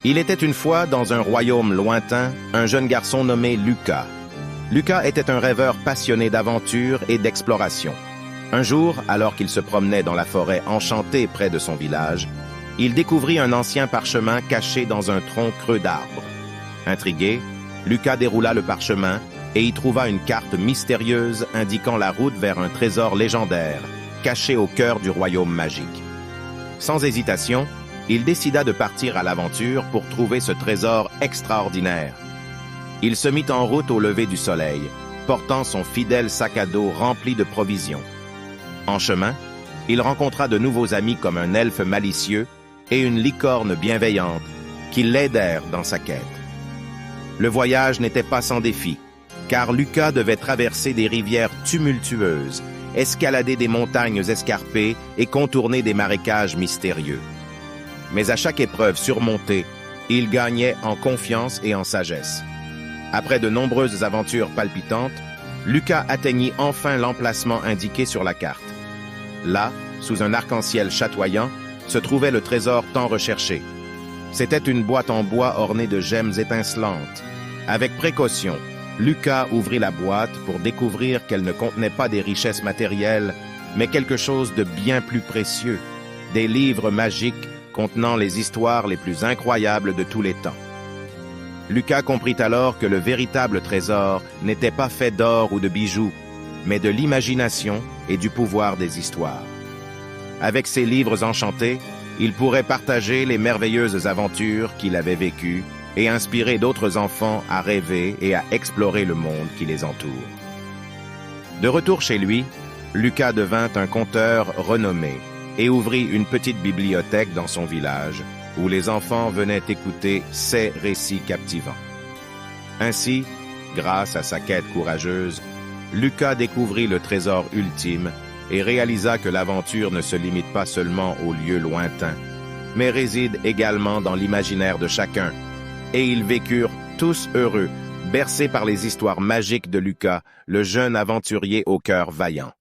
Il était une fois, dans un royaume lointain, un jeune garçon nommé Lucas. Lucas était un rêveur passionné d'aventure et d'exploration. Un jour, alors qu'il se promenait dans la forêt enchantée près de son village, il découvrit un ancien parchemin caché dans un tronc creux d'arbre. Intrigué, Lucas déroula le parchemin et y trouva une carte mystérieuse indiquant la route vers un trésor légendaire, caché au cœur du royaume magique. Sans hésitation, il décida de partir à l'aventure pour trouver ce trésor extraordinaire. Il se mit en route au lever du soleil, portant son fidèle sac à dos rempli de provisions. En chemin, il rencontra de nouveaux amis comme un elfe malicieux et une licorne bienveillante qui l'aidèrent dans sa quête. Le voyage n'était pas sans défi, car Lucas devait traverser des rivières tumultueuses, escalader des montagnes escarpées et contourner des marécages mystérieux. Mais à chaque épreuve surmontée, il gagnait en confiance et en sagesse. Après de nombreuses aventures palpitantes, Lucas atteignit enfin l'emplacement indiqué sur la carte. Là, sous un arc-en-ciel chatoyant, se trouvait le trésor tant recherché. C'était une boîte en bois ornée de gemmes étincelantes. Avec précaution, Lucas ouvrit la boîte pour découvrir qu'elle ne contenait pas des richesses matérielles, mais quelque chose de bien plus précieux, des livres magiques contenant les histoires les plus incroyables de tous les temps. Lucas comprit alors que le véritable trésor n'était pas fait d'or ou de bijoux, mais de l'imagination et du pouvoir des histoires. Avec ces livres enchantés, il pourrait partager les merveilleuses aventures qu'il avait vécues et inspirer d'autres enfants à rêver et à explorer le monde qui les entoure. De retour chez lui, Lucas devint un conteur renommé et ouvrit une petite bibliothèque dans son village où les enfants venaient écouter ses récits captivants. Ainsi, grâce à sa quête courageuse, Lucas découvrit le trésor ultime et réalisa que l'aventure ne se limite pas seulement aux lieux lointains, mais réside également dans l'imaginaire de chacun. Et ils vécurent tous heureux, bercés par les histoires magiques de Lucas, le jeune aventurier au cœur vaillant.